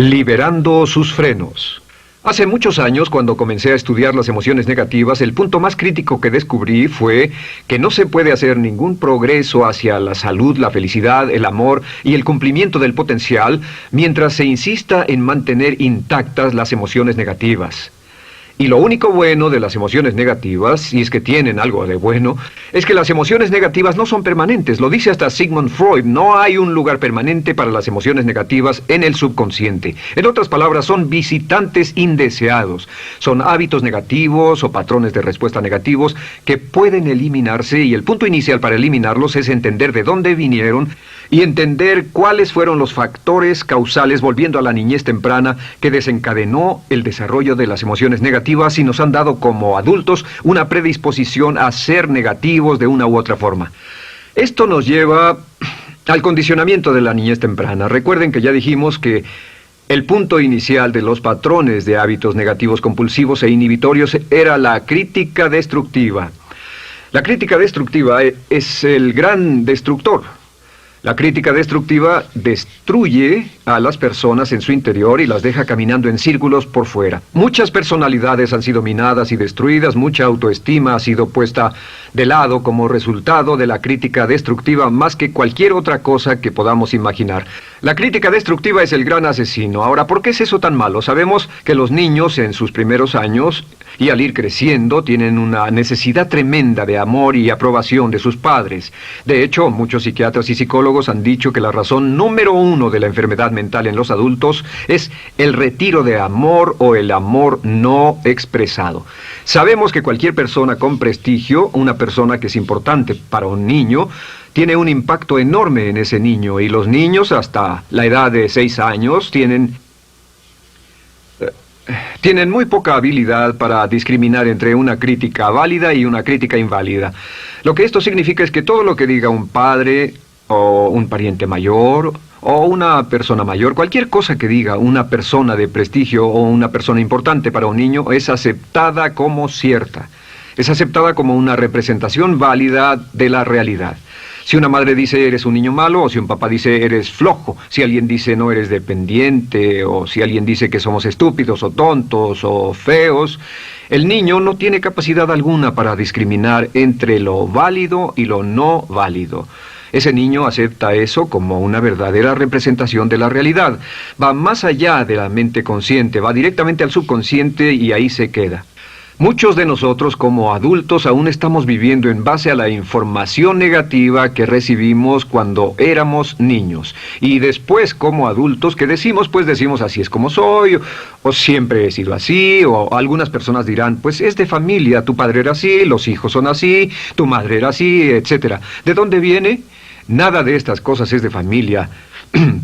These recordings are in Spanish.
Liberando sus frenos. Hace muchos años, cuando comencé a estudiar las emociones negativas, el punto más crítico que descubrí fue que no se puede hacer ningún progreso hacia la salud, la felicidad, el amor y el cumplimiento del potencial mientras se insista en mantener intactas las emociones negativas. Y lo único bueno de las emociones negativas, si es que tienen algo de bueno, es que las emociones negativas no son permanentes. Lo dice hasta Sigmund Freud, no hay un lugar permanente para las emociones negativas en el subconsciente. En otras palabras, son visitantes indeseados. Son hábitos negativos o patrones de respuesta negativos que pueden eliminarse, y el punto inicial para eliminarlos es entender de dónde vinieron y entender cuáles fueron los factores causales, volviendo a la niñez temprana, que desencadenó el desarrollo de las emociones negativas y nos han dado como adultos una predisposición a ser negativos de una u otra forma. Esto nos lleva al condicionamiento de la niñez temprana. Recuerden que ya dijimos que el punto inicial de los patrones de hábitos negativos compulsivos e inhibitorios era la crítica destructiva. La crítica destructiva es el gran destructor. La crítica destructiva destruye a las personas en su interior y las deja caminando en círculos por fuera. Muchas personalidades han sido minadas y destruidas, mucha autoestima ha sido puesta de lado como resultado de la crítica destructiva más que cualquier otra cosa que podamos imaginar. La crítica destructiva es el gran asesino. Ahora, ¿por qué es eso tan malo? Sabemos que los niños en sus primeros años y al ir creciendo tienen una necesidad tremenda de amor y aprobación de sus padres. De hecho, muchos psiquiatras y psicólogos han dicho que la razón número uno de la enfermedad mental en los adultos es el retiro de amor o el amor no expresado. Sabemos que cualquier persona con prestigio, una persona que es importante para un niño, tiene un impacto enorme en ese niño, y los niños hasta la edad de 6 años tienen muy poca habilidad para discriminar entre una crítica válida y una crítica inválida. Lo que esto significa es que todo lo que diga un padre o un pariente mayor o una persona mayor, cualquier cosa que diga una persona de prestigio o una persona importante para un niño es aceptada como cierta. Es aceptada como una representación válida de la realidad. Si una madre dice eres un niño malo, o si un papá dice eres flojo, si alguien dice no eres dependiente, o si alguien dice que somos estúpidos o tontos o feos, el niño no tiene capacidad alguna para discriminar entre lo válido y lo no válido. Ese niño acepta eso como una verdadera representación de la realidad. Va más allá de la mente consciente, va directamente al subconsciente y ahí se queda. Muchos de nosotros como adultos aún estamos viviendo en base a la información negativa que recibimos cuando éramos niños. Y después como adultos, ¿qué decimos? Pues decimos así es como soy, o siempre he sido así, o algunas personas dirán, pues es de familia, tu padre era así, los hijos son así, tu madre era así, etc. ¿De dónde viene? Nada de estas cosas es de familia.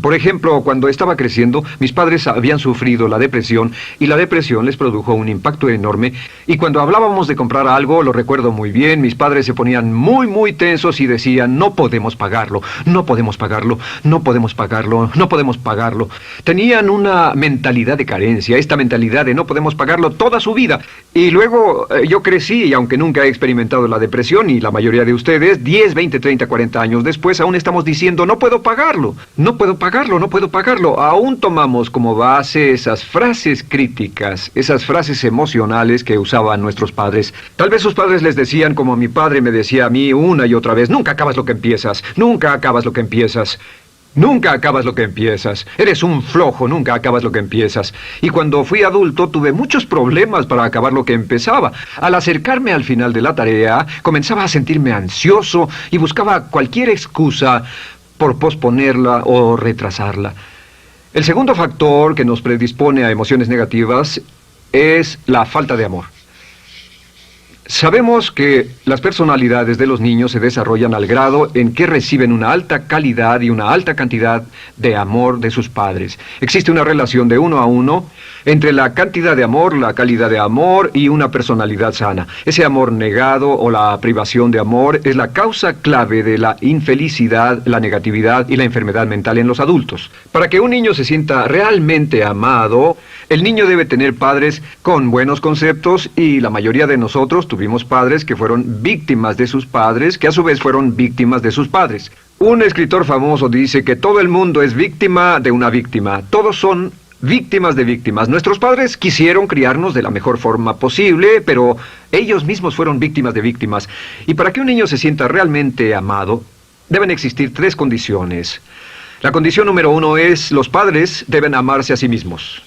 Por ejemplo, cuando estaba creciendo, mis padres habían sufrido la depresión y la depresión les produjo un impacto enorme. Y cuando hablábamos de comprar algo, lo recuerdo muy bien, mis padres se ponían muy tensos y decían, no podemos pagarlo, no podemos pagarlo, no podemos pagarlo, no podemos pagarlo. Tenían una mentalidad de carencia, esta mentalidad de no podemos pagarlo toda su vida. Y luego yo crecí y aunque nunca he experimentado la depresión, y la mayoría de ustedes, 10, 20, 30, 40 años después, aún estamos diciendo, no puedo pagarlo, no puedo pagarlo, no puedo pagarlo. Aún tomamos como base esas frases críticas, esas frases emocionales que usaban nuestros padres. Tal vez sus padres les decían como mi padre me decía a mí una y otra vez, nunca acabas lo que empiezas, nunca acabas lo que empiezas. Nunca acabas lo que empiezas. Eres un flojo, nunca acabas lo que empiezas. Y cuando fui adulto tuve muchos problemas para acabar lo que empezaba. Al acercarme al final de la tarea, comenzaba a sentirme ansioso y buscaba cualquier excusa por posponerla o retrasarla. El segundo factor que nos predispone a emociones negativas es la falta de amor. Sabemos que las personalidades de los niños se desarrollan al grado en que reciben una alta calidad y una alta cantidad de amor de sus padres. Existe una relación de 1 a 1 entre la cantidad de amor, la calidad de amor y una personalidad sana. Ese amor negado o la privación de amor es la causa clave de la infelicidad, la negatividad y la enfermedad mental en los adultos. Para que un niño se sienta realmente amado, el niño debe tener padres con buenos conceptos, y la mayoría de nosotros tuvimos padres que fueron víctimas de sus padres, que a su vez fueron víctimas de sus padres. Un escritor famoso dice que todo el mundo es víctima de una víctima. Todos son víctimas de víctimas. Nuestros padres quisieron criarnos de la mejor forma posible, pero ellos mismos fueron víctimas de víctimas. Y para que un niño se sienta realmente amado, deben existir 3 condiciones. La condición número 1 es: los padres deben amarse a sí mismos.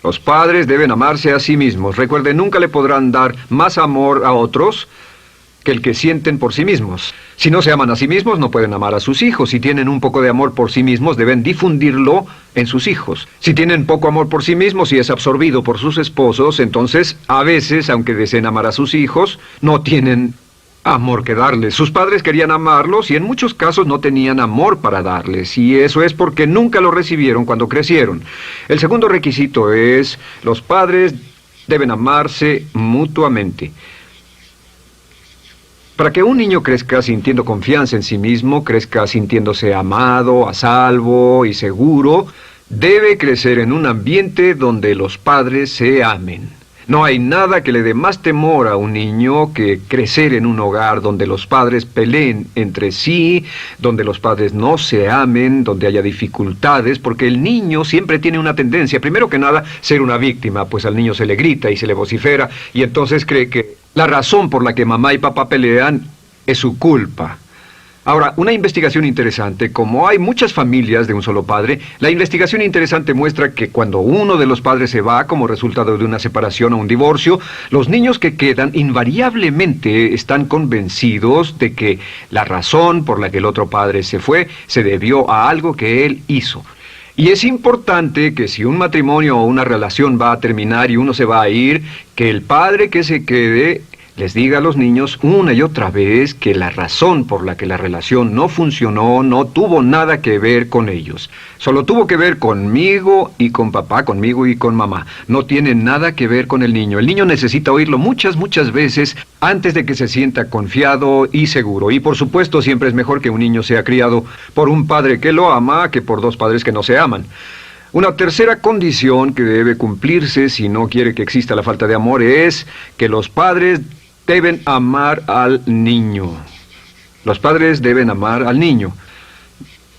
Los padres deben amarse a sí mismos. Recuerden, nunca le podrán dar más amor a otros que el que sienten por sí mismos. Si no se aman a sí mismos, no pueden amar a sus hijos. Si tienen un poco de amor por sí mismos, deben difundirlo en sus hijos. Si tienen poco amor por sí mismos y es absorbido por sus esposos, entonces, a veces, aunque deseen amar a sus hijos, no tienen amor que darles. Sus padres querían amarlos y en muchos casos no tenían amor para darles. Y eso es porque nunca lo recibieron cuando crecieron. El segundo requisito es: los padres deben amarse mutuamente. Para que un niño crezca sintiendo confianza en sí mismo, crezca sintiéndose amado, a salvo y seguro, debe crecer en un ambiente donde los padres se amen. No hay nada que le dé más temor a un niño que crecer en un hogar donde los padres peleen entre sí, donde los padres no se amen, donde haya dificultades, porque el niño siempre tiene una tendencia, primero que nada, ser una víctima, pues al niño se le grita y se le vocifera, y entonces cree que la razón por la que mamá y papá pelean es su culpa. Ahora, una investigación interesante: como hay muchas familias de un solo padre, la investigación interesante muestra que cuando uno de los padres se va como resultado de una separación o un divorcio, los niños que quedan invariablemente están convencidos de que la razón por la que el otro padre se fue se debió a algo que él hizo. Y es importante que si un matrimonio o una relación va a terminar y uno se va a ir, que el padre que se quede les diga a los niños una y otra vez que la razón por la que la relación no funcionó no tuvo nada que ver con ellos. Solo tuvo que ver conmigo y con papá, conmigo y con mamá. No tiene nada que ver con el niño. El niño necesita oírlo muchas veces antes de que se sienta confiado y seguro. Y por supuesto, siempre es mejor que un niño sea criado por un padre que lo ama que por 2 padres que no se aman. Una tercera condición que debe cumplirse si no quiere que exista la falta de amor es que los padres deben amar al niño. Los padres deben amar al niño.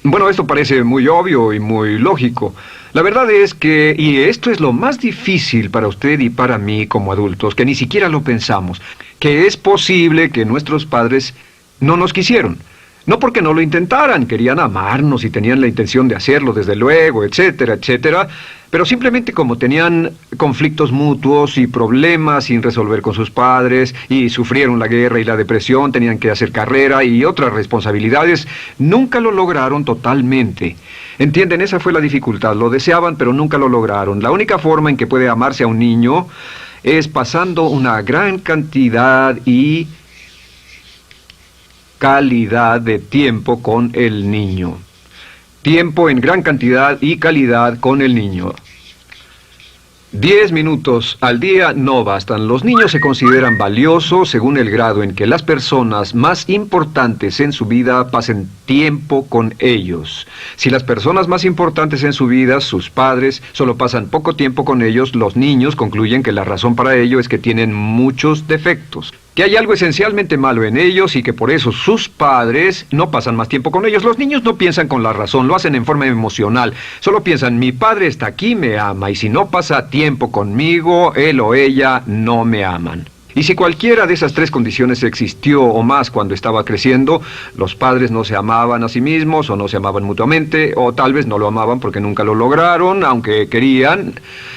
Bueno, esto parece muy obvio y muy lógico. La verdad es que, y esto es lo más difícil para usted y para mí como adultos, que ni siquiera lo pensamos, que es posible que nuestros padres no nos quisieron. No porque no lo intentaran, querían amarnos y tenían la intención de hacerlo, desde luego, etcétera, etcétera, pero simplemente como tenían conflictos mutuos y problemas sin resolver con sus padres, y sufrieron la guerra y la depresión, tenían que hacer carrera y otras responsabilidades, nunca lo lograron totalmente. ¿Entienden? Esa fue la dificultad. Lo deseaban, pero nunca lo lograron. La única forma en que puede amarse a un niño es pasando una gran cantidad y calidad de tiempo con el niño. Tiempo en gran cantidad y calidad con el niño. 10 minutos al día no bastan. Los niños se consideran valiosos según el grado en que las personas más importantes en su vida pasen tiempo con ellos. Si las personas más importantes en su vida, sus padres, solo pasan poco tiempo con ellos, los niños concluyen que la razón para ello es que tienen muchos defectos, que hay algo esencialmente malo en ellos y que por eso sus padres no pasan más tiempo con ellos. Los niños no piensan con la razón, lo hacen en forma emocional. Solo piensan: mi padre está aquí, me ama, y si no pasa tiempo conmigo, él o ella no me aman. Y si cualquiera de esas 3 condiciones existió o más cuando estaba creciendo, los padres no se amaban a sí mismos, o no se amaban mutuamente, o tal vez no lo amaban porque nunca lo lograron, aunque querían,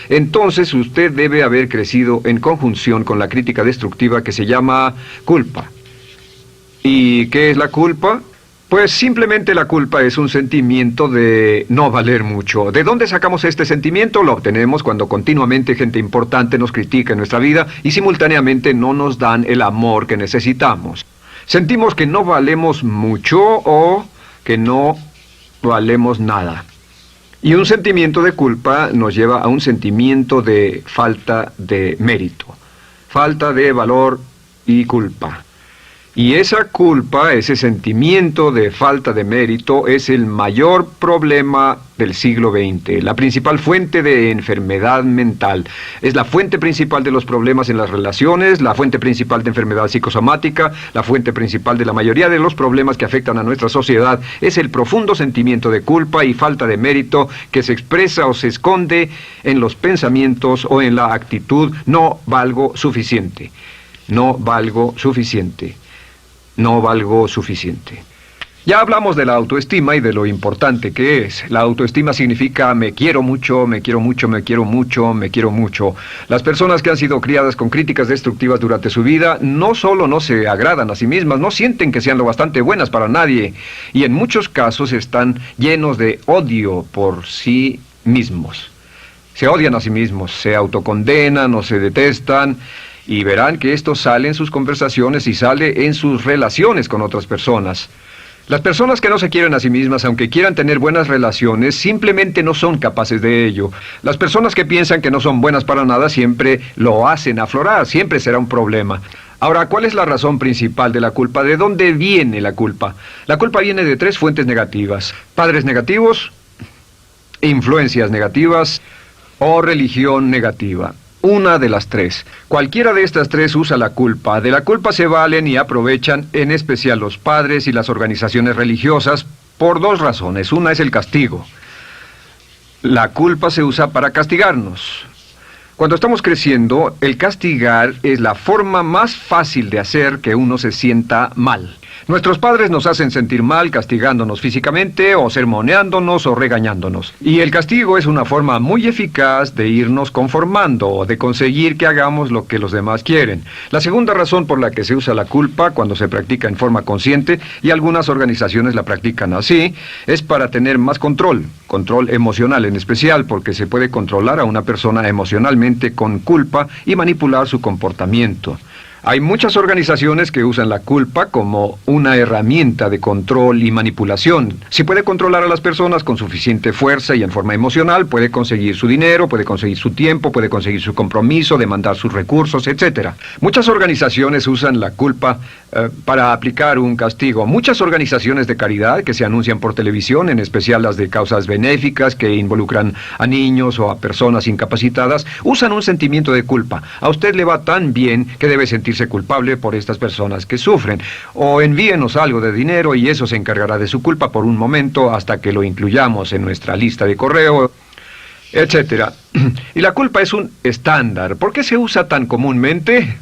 entonces usted debe haber crecido en conjunción con la crítica destructiva que se llama culpa. ¿Y qué es la culpa? Pues simplemente la culpa es un sentimiento de no valer mucho. ¿De dónde sacamos este sentimiento? Lo obtenemos cuando continuamente gente importante nos critica en nuestra vida y simultáneamente no nos dan el amor que necesitamos. Sentimos que no valemos mucho o que no valemos nada. Y un sentimiento de culpa nos lleva a un sentimiento de falta de mérito, falta de valor y culpa. Y esa culpa, ese sentimiento de falta de mérito, es el mayor problema del siglo XX, la principal fuente de enfermedad mental. Es la fuente principal de los problemas en las relaciones, la fuente principal de enfermedad psicosomática, la fuente principal de la mayoría de los problemas que afectan a nuestra sociedad. Es el profundo sentimiento de culpa y falta de mérito que se expresa o se esconde en los pensamientos o en la actitud: no valgo suficiente, no valgo suficiente. No valgo suficiente. Ya hablamos de la autoestima y de lo importante que es. La autoestima significa me quiero mucho, me quiero mucho, me quiero mucho, me quiero mucho. Las personas que han sido criadas con críticas destructivas durante su vida no solo no se agradan a sí mismas, no sienten que sean lo bastante buenas para nadie, y en muchos casos están llenos de odio por sí mismos. Se odian a sí mismos, se autocondenan o se detestan. Y verán que esto sale en sus conversaciones y sale en sus relaciones con otras personas. Las personas que no se quieren a sí mismas, aunque quieran tener buenas relaciones, simplemente no son capaces de ello. Las personas que piensan que no son buenas para nada siempre lo hacen aflorar, siempre será un problema. Ahora, ¿cuál es la razón principal de la culpa? ¿De dónde viene la culpa? La culpa viene de 3 fuentes negativas: padres negativos, influencias negativas o religión negativa. Una de las 3. Cualquiera de estas 3 usa la culpa. De la culpa se valen y aprovechan, en especial los padres y las organizaciones religiosas, por 2 razones. Una es el castigo. La culpa se usa para castigarnos. Cuando estamos creciendo, el castigar es la forma más fácil de hacer que uno se sienta mal. Nuestros padres nos hacen sentir mal castigándonos físicamente o sermoneándonos o regañándonos. Y el castigo es una forma muy eficaz de irnos conformando o de conseguir que hagamos lo que los demás quieren. La segunda razón por la que se usa la culpa cuando se practica en forma consciente, y algunas organizaciones la practican así, es para tener más control emocional en especial, porque se puede controlar a una persona emocionalmente con culpa y manipular su comportamiento. Hay muchas organizaciones que usan la culpa como una herramienta de control y manipulación. Si puede controlar a las personas con suficiente fuerza y en forma emocional, puede conseguir su dinero, puede conseguir su tiempo, puede conseguir su compromiso, demandar sus recursos, etc. Muchas organizaciones usan la culpa para aplicar un castigo. Muchas organizaciones de caridad que se anuncian por televisión, en especial las de causas benéficas que involucran a niños o a personas incapacitadas, usan un sentimiento de culpa. A usted le va tan bien que debe sentirse culpable por estas personas que sufren. O envíenos algo de dinero y eso se encargará de su culpa por un momento hasta que lo incluyamos en nuestra lista de correo, etc. Y la culpa es un estándar. ¿Por qué se usa tan comúnmente?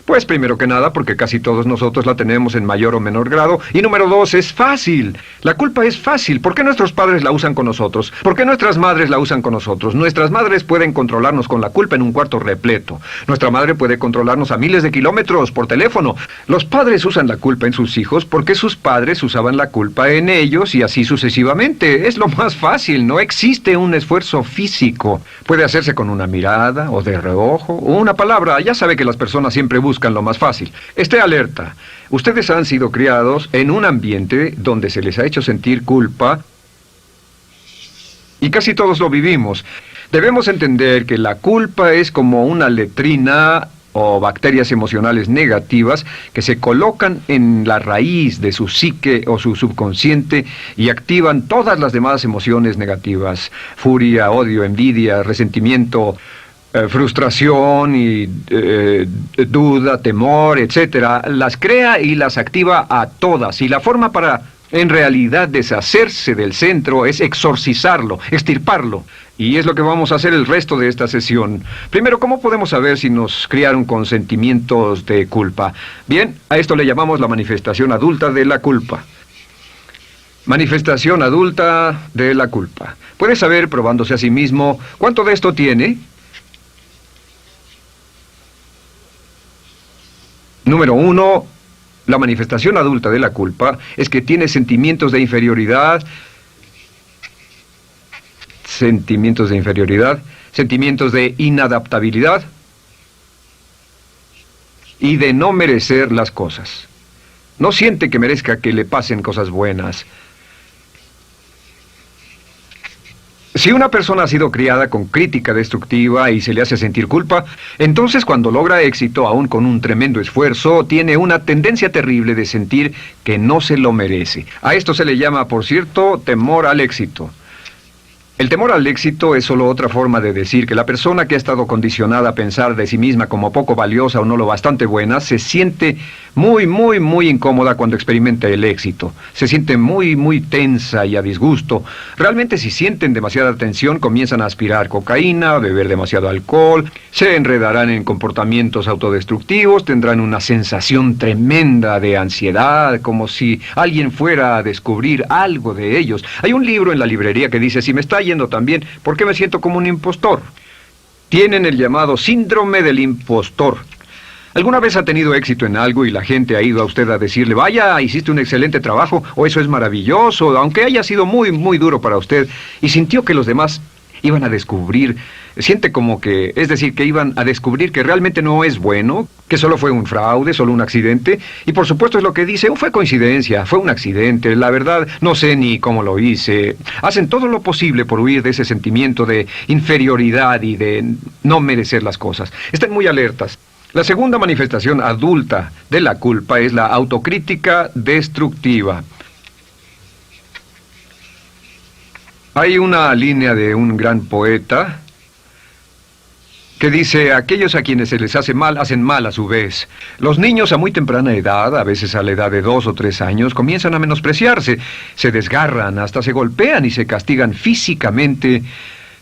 Pues primero que nada porque casi todos nosotros la tenemos en mayor o menor grado. Y número 2, es fácil. La culpa es fácil. ¿Por qué nuestros padres la usan con nosotros? ¿Por qué nuestras madres la usan con nosotros? Nuestras madres pueden controlarnos con la culpa en un cuarto repleto. Nuestra madre puede controlarnos a miles de kilómetros por teléfono. Los padres usan la culpa en sus hijos porque sus padres usaban la culpa en ellos y así sucesivamente. Es lo más fácil. No existe un esfuerzo físico. Puede hacerse con una mirada o de reojo o una palabra. Ya sabe que las personas siempre buscan lo más fácil. Esté alerta. Ustedes han sido criados en un ambiente donde se les ha hecho sentir culpa y casi todos lo vivimos. Debemos entender que la culpa es como una letrina o bacterias emocionales negativas que se colocan en la raíz de su psique o su subconsciente y activan todas las demás emociones negativas: furia, odio, envidia, resentimiento, frustración y duda, temor, etcétera. Las crea y las activa a todas. Y la forma para, en realidad, deshacerse del centro es exorcizarlo, extirparlo. Y es lo que vamos a hacer el resto de esta sesión. Primero, ¿cómo podemos saber si nos criaron con sentimientos de culpa? Bien, a esto le llamamos la manifestación adulta de la culpa. Manifestación adulta de la culpa. Puede saber, probándose a sí mismo, ¿cuánto de esto tiene? Número 1, la manifestación adulta de la culpa es que tiene sentimientos de inferioridad, sentimientos de inadaptabilidad y de no merecer las cosas. No siente que merezca que le pasen cosas buenas. Si una persona ha sido criada con crítica destructiva y se le hace sentir culpa, entonces cuando logra éxito, aún con un tremendo esfuerzo, tiene una tendencia terrible de sentir que no se lo merece. A esto se le llama, por cierto, temor al éxito. El temor al éxito es solo otra forma de decir que la persona que ha estado condicionada a pensar de sí misma como poco valiosa o no lo bastante buena, se siente muy incómoda cuando experimenta el éxito. Se siente muy tensa y a disgusto. Realmente si sienten demasiada tensión, comienzan a aspirar cocaína, a beber demasiado alcohol, se enredarán en comportamientos autodestructivos, tendrán una sensación tremenda de ansiedad, como si alguien fuera a descubrir algo de ellos. Hay un libro en la librería que dice, si me está yendo tan bien, ¿por qué me siento como un impostor? Tienen el llamado síndrome del impostor. ¿Alguna vez ha tenido éxito en algo y la gente ha ido a usted a decirle, vaya, hiciste un excelente trabajo, o eso es maravilloso, aunque haya sido muy duro para usted, y sintió que los demás iban a descubrir, siente como que, es decir, que iban a descubrir que realmente no es bueno, que solo fue un fraude, solo un accidente, y por supuesto es lo que dice, fue coincidencia, fue un accidente, la verdad, no sé ni cómo lo hice. Hacen todo lo posible por huir de ese sentimiento de inferioridad y de no merecer las cosas. Estén muy alertas. La segunda manifestación adulta de la culpa es la autocrítica destructiva. Hay una línea de un gran poeta que dice, aquellos a quienes se les hace mal, hacen mal a su vez. Los niños a muy temprana edad, a veces a la edad de 2 o 3 años, comienzan a menospreciarse, se desgarran, hasta se golpean y se castigan físicamente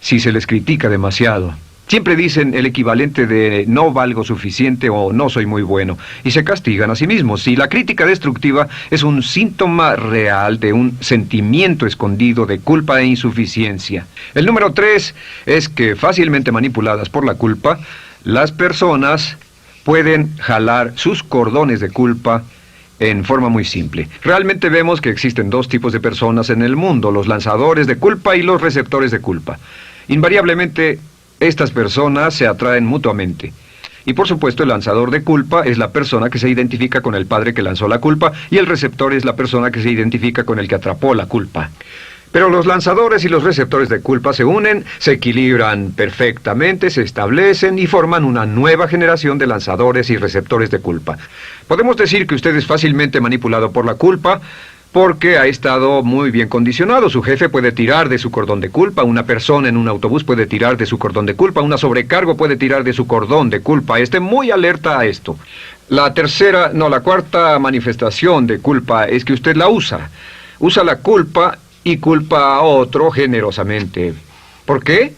si se les critica demasiado. Siempre dicen el equivalente de no valgo suficiente o no soy muy bueno, y se castigan a sí mismos. Y la crítica destructiva es un síntoma real de un sentimiento escondido de culpa e insuficiencia. El número 3 es que fácilmente manipuladas por la culpa, las personas pueden jalar sus cordones de culpa en forma muy simple. Realmente vemos que existen dos tipos de personas en el mundo, los lanzadores de culpa y los receptores de culpa. Invariablemente, estas personas se atraen mutuamente. Y por supuesto el lanzador de culpa es la persona que se identifica con el padre que lanzó la culpa y el receptor es la persona que se identifica con el que atrapó la culpa. Pero los lanzadores y los receptores de culpa se unen, se equilibran perfectamente, se establecen y forman una nueva generación de lanzadores y receptores de culpa. Podemos decir que usted es fácilmente manipulado por la culpa, porque ha estado muy bien condicionado. Su jefe puede tirar de su cordón de culpa, una persona en un autobús puede tirar de su cordón de culpa, una sobrecargo puede tirar de su cordón de culpa. Esté muy alerta a esto. La cuarta manifestación de culpa es que usted la usa. Usa la culpa y culpa a otro generosamente. ¿Por qué?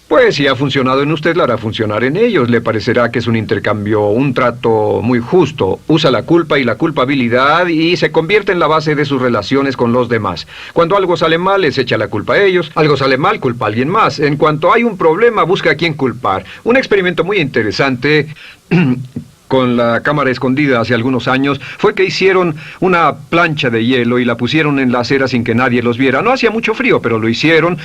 Pues si ha funcionado en usted, la hará funcionar en ellos. Le parecerá que es un intercambio, un trato muy justo. Usa la culpa y la culpabilidad y se convierte en la base de sus relaciones con los demás. Cuando algo sale mal, les echa la culpa a ellos. Algo sale mal, culpa a alguien más. En cuanto hay un problema, busca a quién culpar. Un experimento muy interesante con la cámara escondida hace algunos años, fue que hicieron una plancha de hielo y la pusieron en la acera sin que nadie los viera. No hacía mucho frío, pero lo hicieron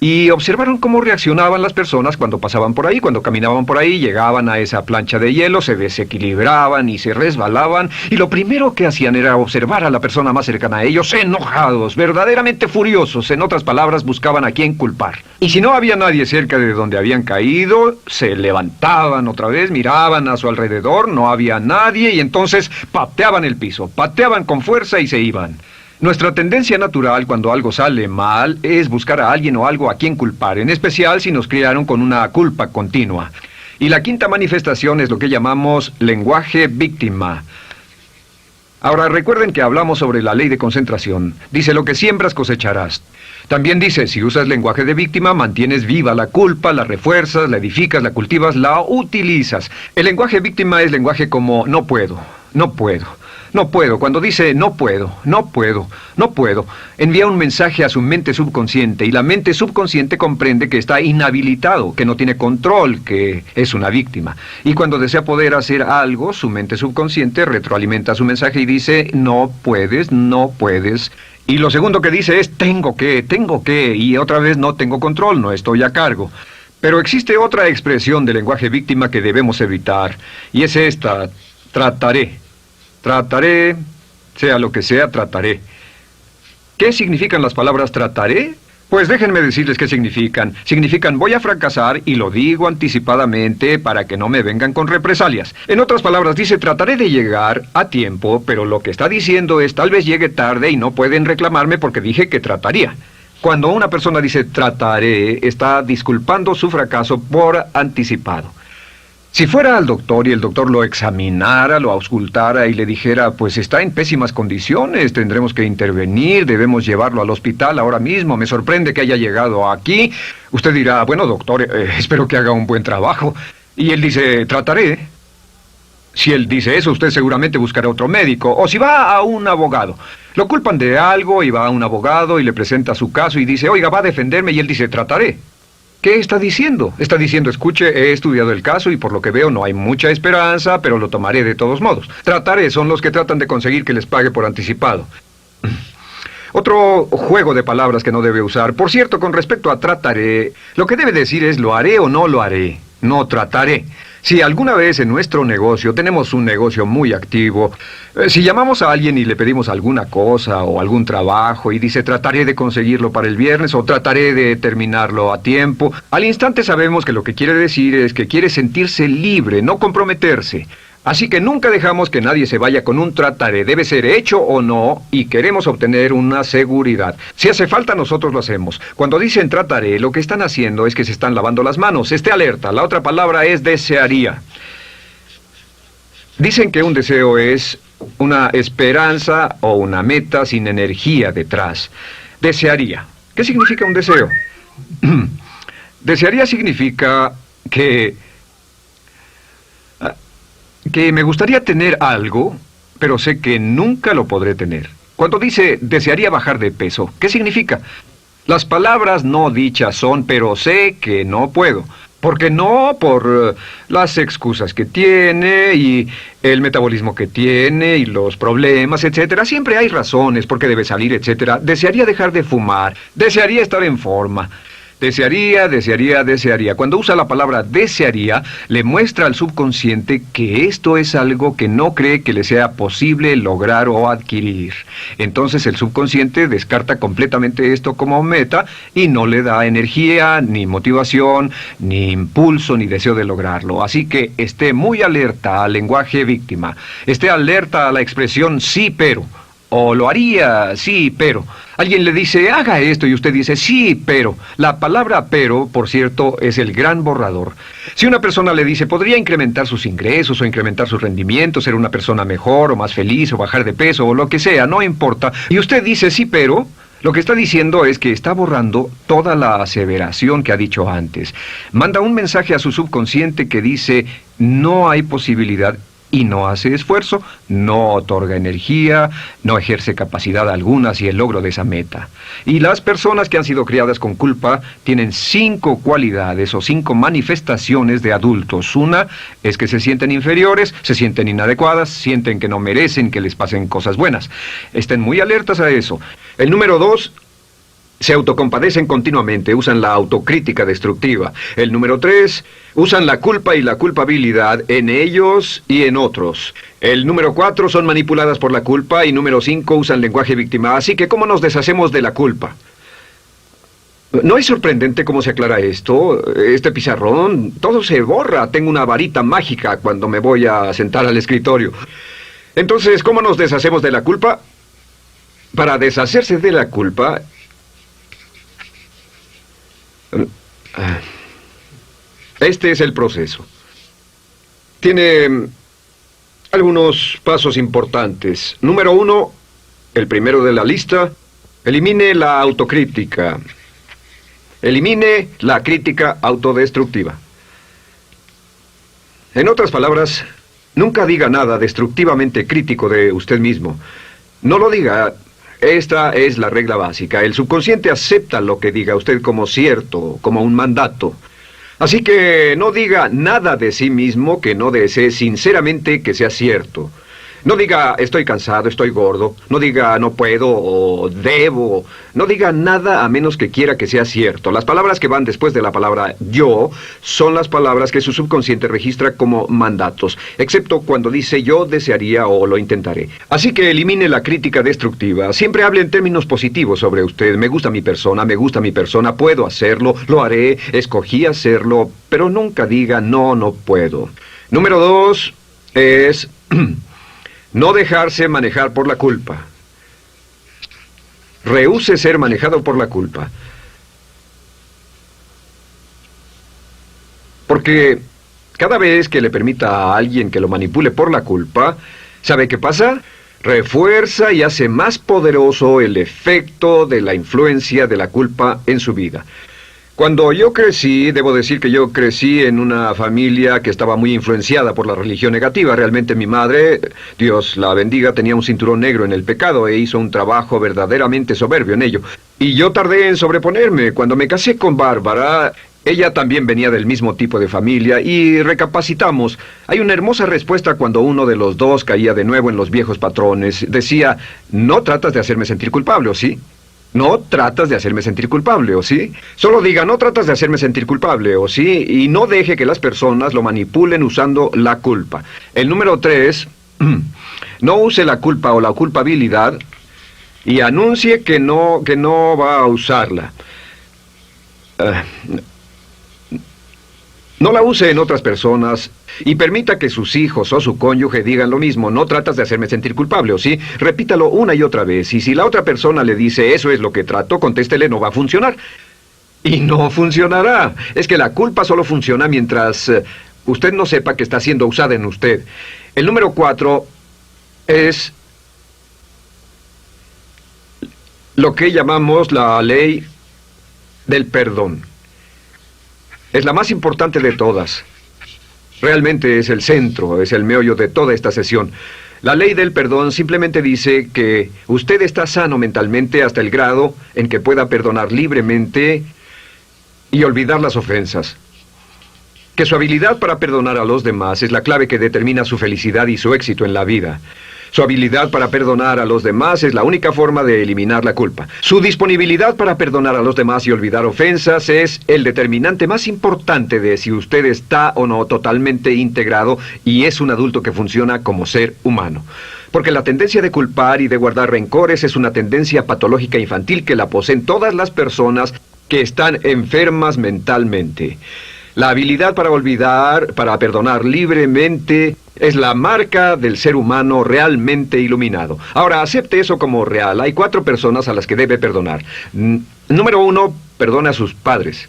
y observaron cómo reaccionaban las personas cuando pasaban por ahí, cuando caminaban por ahí, llegaban a esa plancha de hielo, se desequilibraban y se resbalaban, y lo primero que hacían era observar a la persona más cercana a ellos, enojados, verdaderamente furiosos. En otras palabras, buscaban a quién culpar. Y si no había nadie cerca de donde habían caído, se levantaban otra vez, miraban a su alrededor, no había nadie y entonces pateaban el piso, pateaban con fuerza y se iban. Nuestra tendencia natural cuando algo sale mal es buscar a alguien o algo a quien culpar, en especial si nos criaron con una culpa continua. Y la quinta manifestación es lo que llamamos lenguaje víctima. Ahora recuerden que hablamos sobre la ley de concentración. Dice, lo que siembras cosecharás. También dice, si usas lenguaje de víctima, mantienes viva la culpa, la refuerzas, la edificas, la cultivas, la utilizas. El lenguaje víctima es lenguaje como no puedo, no puedo, no puedo. Cuando dice no puedo, no puedo, no puedo, envía un mensaje a su mente subconsciente y la mente subconsciente comprende que está inhabilitado, que no tiene control, que es una víctima. Y cuando desea poder hacer algo, su mente subconsciente retroalimenta su mensaje y dice no puedes, no puedes. Y lo segundo que dice es tengo que, y otra vez no tengo control, no estoy a cargo. Pero existe otra expresión del lenguaje víctima que debemos evitar, y es esta, trataré. Trataré, sea lo que sea, trataré. ¿Qué significan las palabras trataré? Pues déjenme decirles qué significan. Significan voy a fracasar y lo digo anticipadamente para que no me vengan con represalias. En otras palabras, dice trataré de llegar a tiempo, pero lo que está diciendo es tal vez llegue tarde y no pueden reclamarme porque dije que trataría. Cuando una persona dice trataré, está disculpando su fracaso por anticipado. Si fuera al doctor y el doctor lo examinara, lo auscultara y le dijera, pues está en pésimas condiciones, tendremos que intervenir, debemos llevarlo al hospital ahora mismo, me sorprende que haya llegado aquí. Usted dirá, bueno doctor, espero que haga un buen trabajo. Y él dice, trataré. Si él dice eso, usted seguramente buscará otro médico. O si va a un abogado. Lo culpan de algo y va a un abogado y le presenta su caso y dice, oiga, va a defenderme, y él dice, trataré. ¿Qué está diciendo? Está diciendo, escuche, he estudiado el caso y por lo que veo no hay mucha esperanza, pero lo tomaré de todos modos. Trataré son los que tratan de conseguir que les pague por anticipado. Otro juego de palabras que no debe usar. Por cierto, con respecto a trataré, lo que debe decir es lo haré o no lo haré. No trataré. Si alguna vez en nuestro negocio, tenemos un negocio muy activo, si llamamos a alguien y le pedimos alguna cosa o algún trabajo y dice trataré de conseguirlo para el viernes o trataré de terminarlo a tiempo, al instante sabemos que lo que quiere decir es que quiere sentirse libre, no comprometerse. Así que nunca dejamos que nadie se vaya con un trataré, debe ser hecho o no, y queremos obtener una seguridad. Si hace falta, nosotros lo hacemos. Cuando dicen trataré, lo que están haciendo es que se están lavando las manos. Esté alerta, la otra palabra es desearía. Dicen que un deseo es una esperanza o una meta sin energía detrás. Desearía. ¿Qué significa un deseo? Desearía significa que me gustaría tener algo, pero sé que nunca lo podré tener. Cuando dice desearía bajar de peso, ¿qué significa? Las palabras no dichas son, pero sé que no puedo. ¿Por qué no? Por las excusas que tiene y el metabolismo que tiene y los problemas, etcétera. Siempre hay razones por qué debe salir, etcétera. Desearía dejar de fumar, desearía estar en forma. Desearía, desearía, desearía. Cuando usa la palabra desearía, le muestra al subconsciente que esto es algo que no cree que le sea posible lograr o adquirir. Entonces el subconsciente descarta completamente esto como meta y no le da energía, ni motivación, ni impulso, ni deseo de lograrlo. Así que esté muy alerta al lenguaje víctima. Esté alerta a la expresión sí, pero. O lo haría, sí, pero. Alguien le dice, haga esto, y usted dice, sí, pero. La palabra pero, por cierto, es el gran borrador. Si una persona le dice, podría incrementar sus ingresos o incrementar su rendimiento, ser una persona mejor o más feliz o bajar de peso o lo que sea, no importa. Y usted dice, sí, pero. Lo que está diciendo es que está borrando toda la aseveración que ha dicho antes. Manda un mensaje a su subconsciente que dice, no hay posibilidad. Y no hace esfuerzo, no otorga energía, no ejerce capacidad alguna hacia el logro de esa meta. Y las personas que han sido criadas con culpa tienen 5 cualidades o 5 manifestaciones de adultos. Una es que se sienten inferiores, se sienten inadecuadas, sienten que no merecen que les pasen cosas buenas. Estén muy alertas a eso. El número 2... se autocompadecen continuamente, usan la autocrítica destructiva. El número 3, usan la culpa y la culpabilidad en ellos y en otros. El número 4, son manipuladas por la culpa. Y número 5, usan lenguaje víctima. Así que, ¿cómo nos deshacemos de la culpa? ¿No es sorprendente cómo se aclara esto? Este pizarrón, todo se borra. Tengo una varita mágica cuando me voy a sentar al escritorio. Entonces, ¿cómo nos deshacemos de la culpa? Para deshacerse de la culpa... este es el proceso. Tiene algunos pasos importantes. Número 1, el primero de la lista, elimine la autocrítica. Elimine la crítica autodestructiva. En otras palabras, nunca diga nada destructivamente crítico de usted mismo. No lo diga. Esta es la regla básica. El subconsciente acepta lo que diga usted como cierto, como un mandato. Así que no diga nada de sí mismo que no desee sinceramente que sea cierto. No diga estoy cansado, estoy gordo. No diga no puedo o debo. No diga nada a menos que quiera que sea cierto. Las palabras que van después de la palabra yo son las palabras que su subconsciente registra como mandatos, excepto cuando dice yo desearía o lo intentaré. Así que elimine la crítica destructiva. Siempre hable en términos positivos sobre usted. Me gusta mi persona, puedo hacerlo, lo haré, escogí hacerlo, pero nunca diga no, no puedo. Número 2 es no dejarse manejar por la culpa. Rehúse ser manejado por la culpa. Porque cada vez que le permita a alguien que lo manipule por la culpa, ¿sabe qué pasa? Refuerza y hace más poderoso el efecto de la influencia de la culpa en su vida. Cuando yo crecí, debo decir que yo crecí en una familia que estaba muy influenciada por la religión negativa. Realmente mi madre, Dios la bendiga, tenía un cinturón negro en el pecado e hizo un trabajo verdaderamente soberbio en ello. Y yo tardé en sobreponerme. Cuando me casé con Bárbara, ella también venía del mismo tipo de familia y recapacitamos. Hay una hermosa respuesta cuando uno de los dos caía de nuevo en los viejos patrones. Decía, no tratas de hacerme sentir culpable, ¿o sí? No tratas de hacerme sentir culpable, ¿o sí? Solo diga, no tratas de hacerme sentir culpable, ¿o sí? Y no deje que las personas lo manipulen usando la culpa. El número 3, no use la culpa o la culpabilidad y anuncie que no va a usarla. No la use en otras personas y permita que sus hijos o su cónyuge digan lo mismo. No tratas de hacerme sentir culpable, ¿o sí? Repítalo una y otra vez. Y si la otra persona le dice eso es lo que trato, contéstele no va a funcionar. Y no funcionará. Es que la culpa solo funciona mientras usted no sepa que está siendo usada en usted. El número 4 es lo que llamamos la ley del perdón. Es la más importante de todas. Realmente es el centro, es el meollo de toda esta sesión. La ley del perdón simplemente dice que usted está sano mentalmente hasta el grado en que pueda perdonar libremente y olvidar las ofensas. Que su habilidad para perdonar a los demás es la clave que determina su felicidad y su éxito en la vida. Su habilidad para perdonar a los demás es la única forma de eliminar la culpa. Su disponibilidad para perdonar a los demás y olvidar ofensas es el determinante más importante de si usted está o no totalmente integrado y es un adulto que funciona como ser humano. Porque la tendencia de culpar y de guardar rencores es una tendencia patológica infantil que la poseen todas las personas que están enfermas mentalmente. La habilidad para olvidar, para perdonar libremente, es la marca del ser humano realmente iluminado. Ahora, acepte eso como real. Hay 4 personas a las que debe perdonar. Número 1, perdone a sus padres.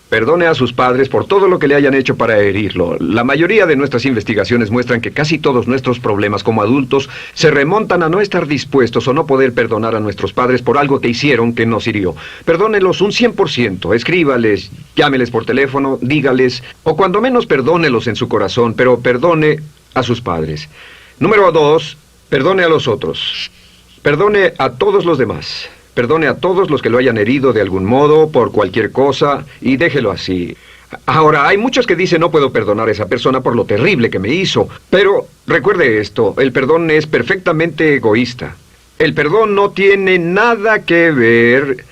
Perdone a sus padres por todo lo que le hayan hecho para herirlo. La mayoría de nuestras investigaciones muestran que casi todos nuestros problemas como adultos se remontan a no estar dispuestos o no poder perdonar a nuestros padres por algo que hicieron que nos hirió. Perdónelos un 100%, escríbales, llámeles por teléfono, dígales, o cuando menos perdónelos en su corazón, pero perdone a sus padres. Número 2, perdone a los otros. Perdone a todos los demás. Perdone a todos los que lo hayan herido de algún modo, por cualquier cosa, y déjelo así. Ahora, hay muchos que dicen no puedo perdonar a esa persona por lo terrible que me hizo. Pero recuerde esto, el perdón es perfectamente egoísta. El perdón no tiene nada que ver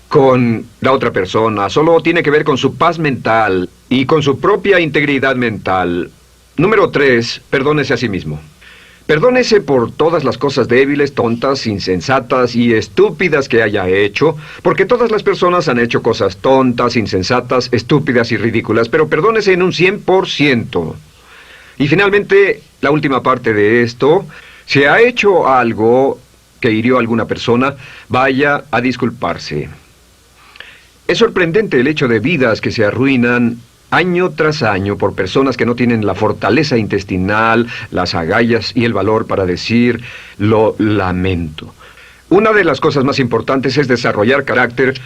con la otra persona, solo tiene que ver con su paz mental y con su propia integridad mental. Número 3, perdónese a sí mismo. Perdónese por todas las cosas débiles, tontas, insensatas y estúpidas que haya hecho, porque todas las personas han hecho cosas tontas, insensatas, estúpidas y ridículas, pero perdónese en un 100%. Y finalmente, la última parte de esto, si ha hecho algo que hirió a alguna persona, vaya a disculparse. Es sorprendente el hecho de vidas que se arruinan año tras año por personas que no tienen la fortaleza intestinal, las agallas y el valor para decir lo lamento. Una de las cosas más importantes es desarrollar carácter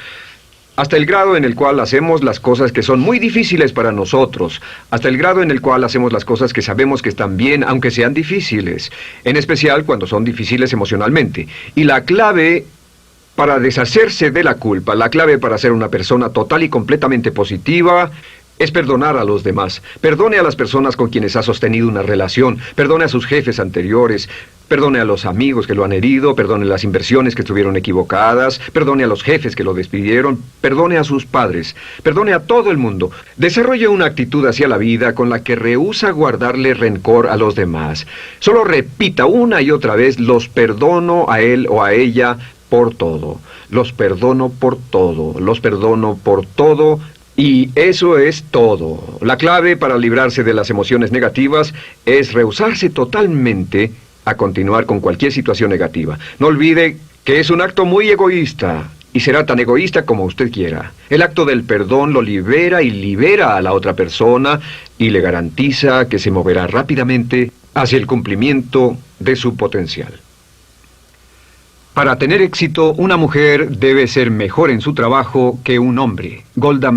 hasta el grado en el cual hacemos las cosas que son muy difíciles para nosotros, hasta el grado en el cual hacemos las cosas que sabemos que están bien, aunque sean difíciles, en especial cuando son difíciles emocionalmente. Y la clave para deshacerse de la culpa, la clave para ser una persona total y completamente positiva, es perdonar a los demás. Perdone a las personas con quienes ha sostenido una relación. Perdone a sus jefes anteriores. Perdone a los amigos que lo han herido. Perdone las inversiones que estuvieron equivocadas. Perdone a los jefes que lo despidieron. Perdone a sus padres. Perdone a todo el mundo. Desarrolle una actitud hacia la vida con la que rehúsa guardarle rencor a los demás. Solo repita una y otra vez: los perdono a él o a ella por todo. Los perdono por todo. Los perdono por todo. Y eso es todo. La clave para librarse de las emociones negativas es rehusarse totalmente a continuar con cualquier situación negativa. No olvide que es un acto muy egoísta y será tan egoísta como usted quiera. El acto del perdón lo libera y libera a la otra persona y le garantiza que se moverá rápidamente hacia el cumplimiento de su potencial. Para tener éxito, una mujer debe ser mejor en su trabajo que un hombre. Golda